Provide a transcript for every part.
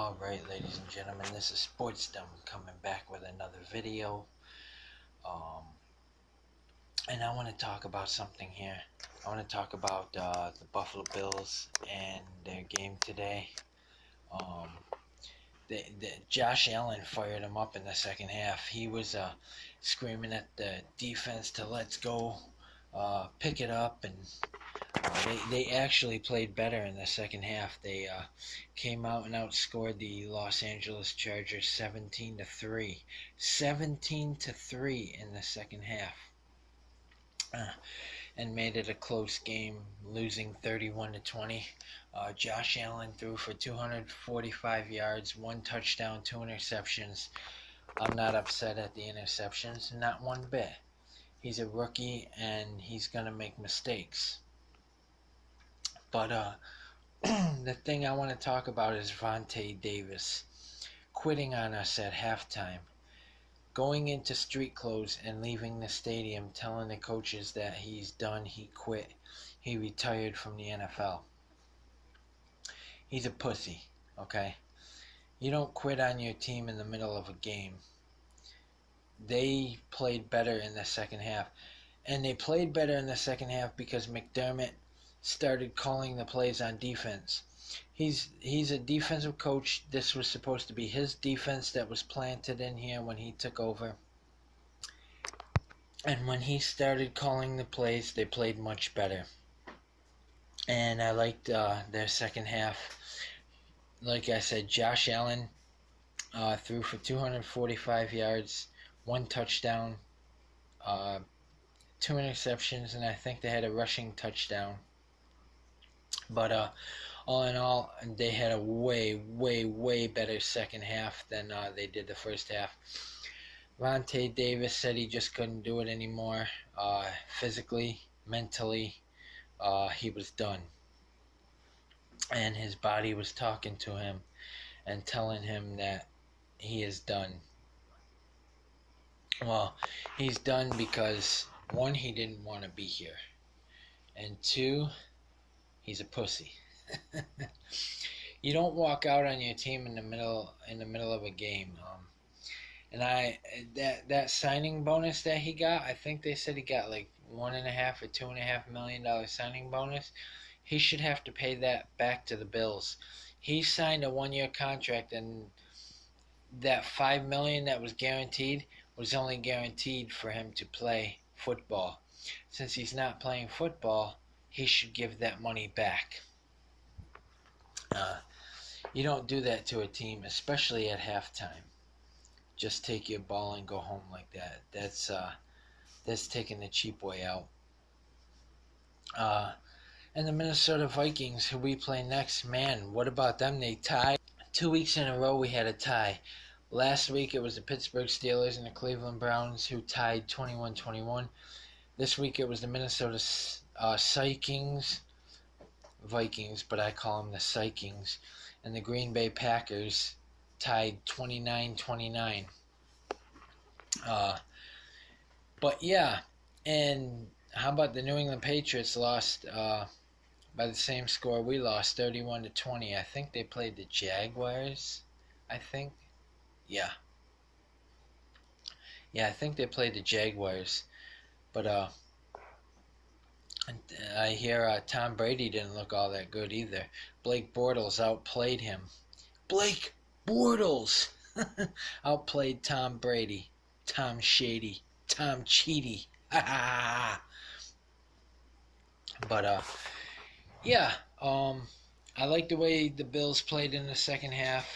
Alright, ladies and gentlemen, this is Sportsdom coming back with another video. And I want to talk about something here. I want to talk about the Buffalo Bills and their game today. Josh Allen fired him up in the second half. He was screaming at the defense to let's go, pick it up, and they actually played better in the second half. They came out and outscored the Los Angeles Chargers 17-3. 17-3 in the second half. And made it a close game, losing 31-20. Josh Allen threw for 245 yards, 1 touchdown, 2 interceptions. I'm not upset at the interceptions, not one bit. He's a rookie and he's going to make mistakes. But the thing I want to talk about is Vontae Davis quitting on us at halftime, going into street clothes and leaving the stadium, telling the coaches that he's done, he quit, he retired from the NFL. He's a pussy, okay? You don't quit on your team in the middle of a game. They played better in the second half. And they played better in the second half because McDermott started calling the plays on defense. He's a defensive coach. This was supposed to be his defense that was planted in here when he took over. And when he started calling the plays, they played much better. And I liked their second half. Like I said, Josh Allen threw for 245 yards, 1 touchdown, 2 interceptions, and I think they had a rushing touchdown. But all in all, they had a way better second half than they did the first half. Vontae Davis said he just couldn't do it anymore. Physically, mentally, he was done. And his body was talking to him and telling him that he is done. Well, he's done because, 1, he didn't want to be here. And 2, he's a pussy. You don't walk out on your team in the middle of a game. And that signing bonus that he got, I think they said he got like $1.5 or $2.5 million signing bonus. He should have to pay that back to the Bills. He signed a 1-year contract, and that $5 million that was guaranteed was only guaranteed for him to play football. Since he's not playing football, he should give that money back. You don't do that to a team, especially at halftime. Just take your ball and go home like that. That's taking the cheap way out. And the Minnesota Vikings, who we play next, man, what about them? They tied. 2 weeks in a row we had a tie. Last week it was the Pittsburgh Steelers and the Cleveland Browns who tied 21-21. This week it was the Minnesota Vikings, but I call them the Sykings, and the Green Bay Packers tied 29-29. But yeah, and how about the New England Patriots lost by the same score we lost, 31-20. I think they played the Jaguars. I think, yeah, I think they played the Jaguars. But I hear Tom Brady didn't look all that good either. Blake Bortles outplayed him. Blake Bortles outplayed Tom Brady. Tom Shady. Tom Cheaty. But yeah, I like the way the Bills played in the second half.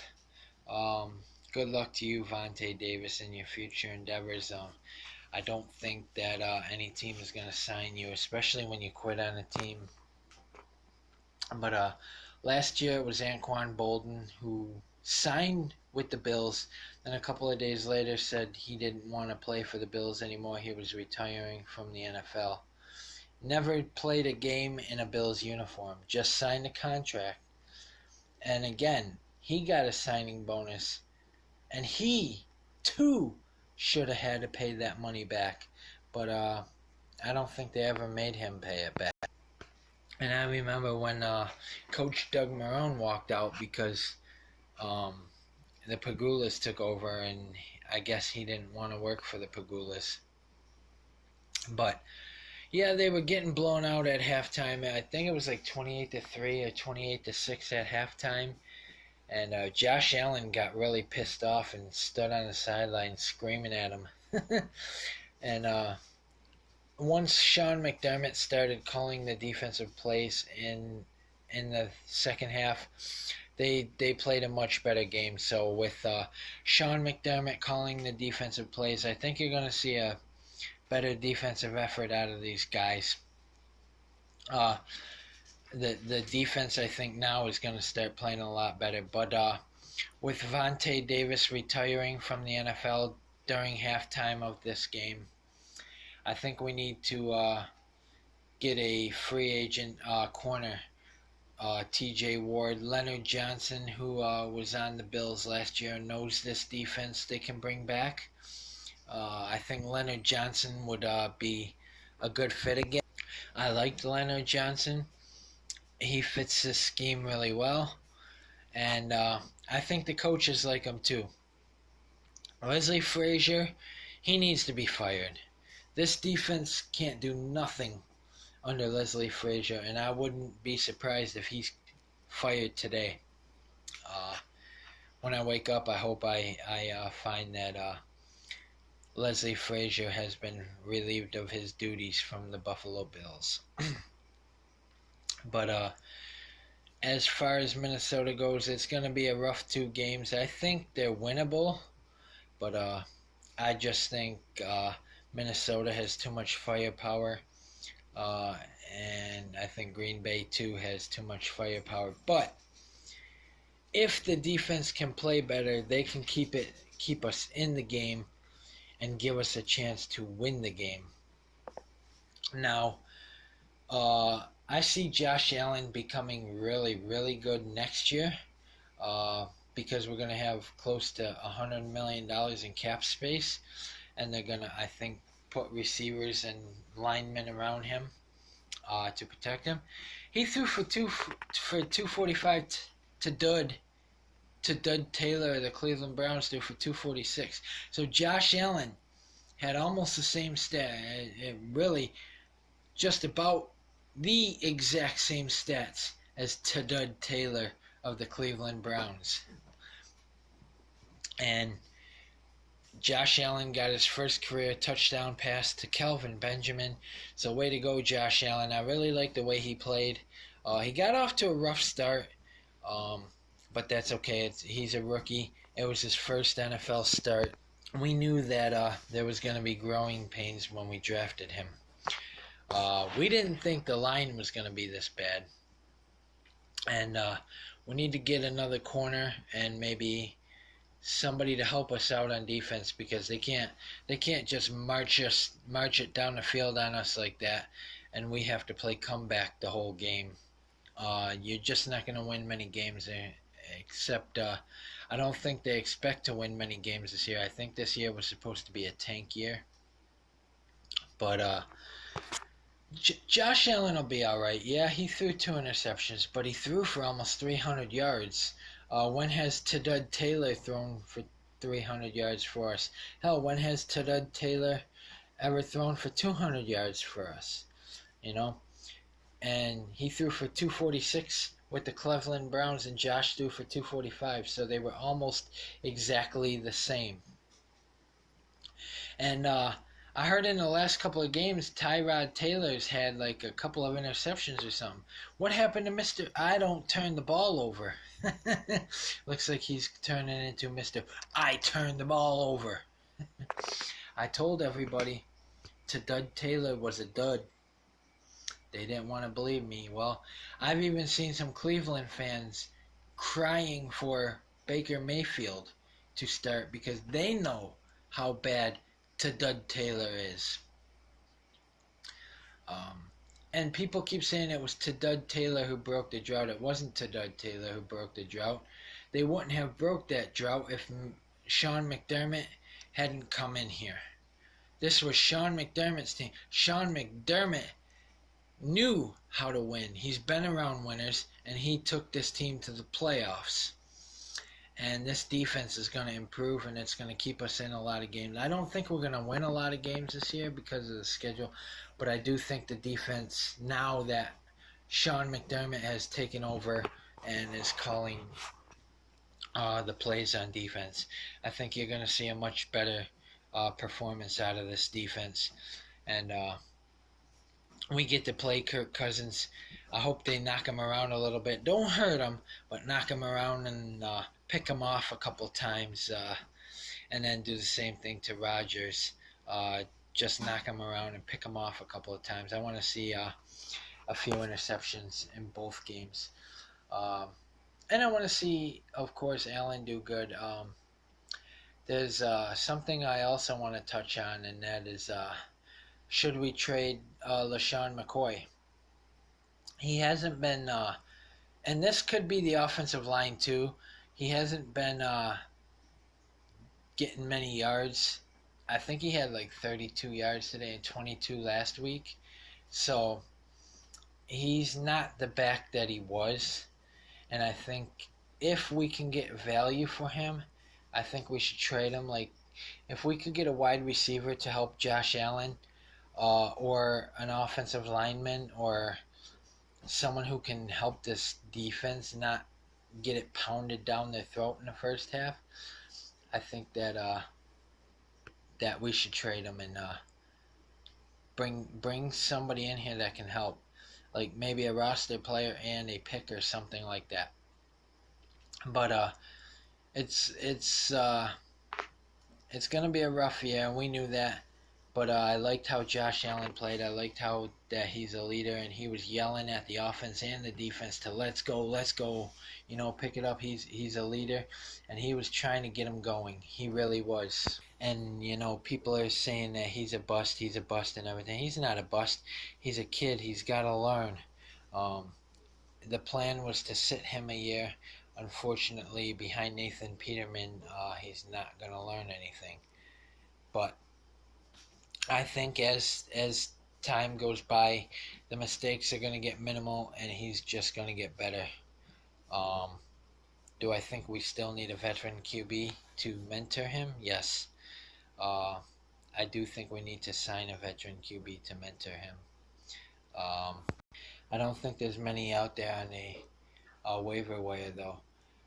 Good luck to you, Vontae Davis, in your future endeavors. I don't think that any team is going to sign you, especially when you quit on a team. But last year it was Anquan Bolden who signed with the Bills, and a couple of days later said he didn't want to play for the Bills anymore. He was retiring from the NFL. Never played a game in a Bills uniform, just signed a contract. And again, he got a signing bonus, and he, too, should have had to pay that money back. But I don't think they ever made him pay it back. And I remember when Coach Doug Marrone walked out because the Pagulas took over, and I guess he didn't want to work for the Pagulas. But yeah, they were getting blown out at halftime. I think it was like 28-3 or 28-6 at halftime. And Josh Allen got really pissed off and stood on the sideline screaming at him. And once Sean McDermott started calling the defensive plays in the second half, they played a much better game. So with Sean McDermott calling the defensive plays, I think you're going to see a better defensive effort out of these guys. The defense, I think, now is going to start playing a lot better. But with Vontae Davis retiring from the NFL during halftime of this game, I think we need to get a free agent corner. T.J. Ward, Leonard Johnson, who was on the Bills last year, knows this defense they can bring back. I think Leonard Johnson would be a good fit again. I liked Leonard Johnson. He fits this scheme really well. And I think the coaches like him too. Leslie Frazier, he needs to be fired. This defense can't do nothing under Leslie Frazier, and I wouldn't be surprised if he's fired today. When I wake up, I hope I find that Leslie Frazier has been relieved of his duties from the Buffalo Bills. But as far as Minnesota goes, it's going to be a rough 2 games. I think they're winnable, but I just think Minnesota has too much firepower, and I think Green Bay too has too much firepower. But if the defense can play better, they can keep us in the game and give us a chance to win the game. Now, I see Josh Allen becoming really, really good next year because we're going to have close to $100 million in cap space, and they're going to, I think, put receivers and linemen around him to protect him. He threw for 245 to Dud Taylor. The Cleveland Browns threw for 246. So Josh Allen had almost the same stat. It really just about the exact same stats as Dud Taylor of the Cleveland Browns. And Josh Allen got his first career touchdown pass to Kelvin Benjamin. So way to go, Josh Allen. I really like the way he played. He got off to a rough start, but that's okay. He's a rookie. It was his first NFL start. We knew that there was going to be growing pains when we drafted him. We didn't think the line was going to be this bad. And we need to get another corner and maybe somebody to help us out on defense, because they can't just march it down the field on us like that, and we have to play comeback the whole game. You're just not going to win many games, except I don't think they expect to win many games this year. I think this year was supposed to be a tank year. But Josh Allen will be all right. Yeah, he threw 2 interceptions, but he threw for almost 300 yards. When has Dud Taylor thrown for 300 yards for us? Hell, when has Dud Taylor ever thrown for 200 yards for us? You know? And he threw for 246 with the Cleveland Browns, and Josh threw for 245, so they were almost exactly the same. And I heard in the last couple of games, Tyrod Taylor's had like a couple of interceptions or something. What happened to Mr. I don't turn the ball over? Looks like he's turning into Mr. I turn the ball over. I told everybody Dud Taylor was a dud. They didn't want to believe me. Well, I've even seen some Cleveland fans crying for Baker Mayfield to start because they know how bad Dud Taylor is. And people keep saying it was Dud Taylor who broke the drought. It wasn't Dud Taylor who broke the drought. They wouldn't have broke that drought if Sean McDermott hadn't come in here. This was Sean McDermott's team. Sean McDermott knew how to win. He's been around winners, and he took this team to the playoffs. And this defense is going to improve, and it's going to keep us in a lot of games. I don't think we're going to win a lot of games this year because of the schedule, but I do think the defense, now that Sean McDermott has taken over and is calling the plays on defense, I think you're going to see a much better performance out of this defense. And we get to play Kirk Cousins. I hope they knock him around a little bit. Don't hurt him, but knock him around and pick him off a couple times, and then do the same thing to Rodgers. Just knock him around and pick him off a couple of times. I want to see a few interceptions in both games. And I want to see, of course, Allen do good. There's something I also want to touch on, and that is, should we trade LaShawn McCoy? He hasn't been, and this could be the offensive line too. He hasn't been getting many yards. I think he had like 32 yards today and 22 last week. So he's not the back that he was. And I think if we can get value for him, I think we should trade him. Like, if we could get a wide receiver to help Josh Allen, or an offensive lineman, or someone who can help this defense not get it pounded down their throat in the first half, I think that that we should trade him and bring somebody in here that can help, like maybe a roster player and a pick or something like that. But it's gonna be a rough year, and we knew that. But I liked how Josh Allen played. I liked how that he's a leader, and he was yelling at the offense and the defense to let's go, pick it up. He's a leader, and he was trying to get him going. He really was. And people are saying that he's a bust, and everything. He's not a bust. He's a kid. He's got to learn. The plan was to sit him a year. Unfortunately, behind Nathan Peterman, he's not going to learn anything. But I think as time goes by, the mistakes are going to get minimal, and he's just going to get better. Do I think we still need a veteran QB to mentor him? Yes. I do think we need to sign a veteran QB to mentor him. I don't think there's many out there on the waiver wire, though.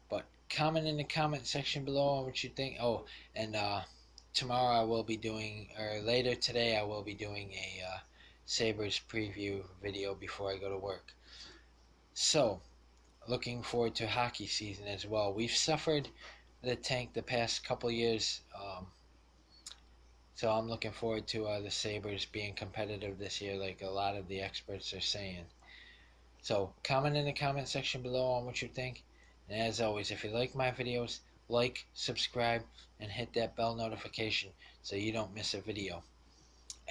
But comment in the comment section below on what you think. Oh, and tomorrow I will be doing, or later today I will be doing a Sabres preview video before I go to work. So, looking forward to hockey season as well. We've suffered the tank the past couple years, so I'm looking forward to the Sabres being competitive this year, like a lot of the experts are saying. So, comment in the comment section below on what you think. And as always, if you like my videos, like, subscribe, and hit that bell notification so you don't miss a video.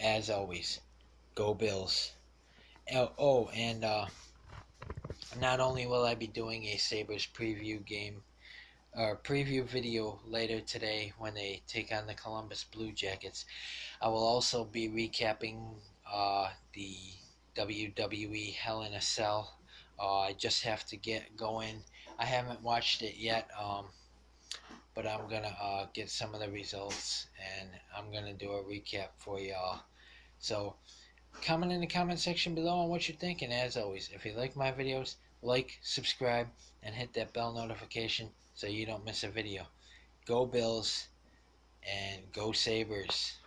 As always, go Bills. Oh, and not only will I be doing a Sabres preview video later today when they take on the Columbus Blue Jackets, I will also be recapping the WWE Hell in a Cell. I just have to get going. I haven't watched it yet, but I'm going to get some of the results, and I'm going to do a recap for y'all. So, comment in the comment section below on what you're thinking. As always, if you like my videos, like, subscribe, and hit that bell notification so you don't miss a video. Go Bills, and go Sabres.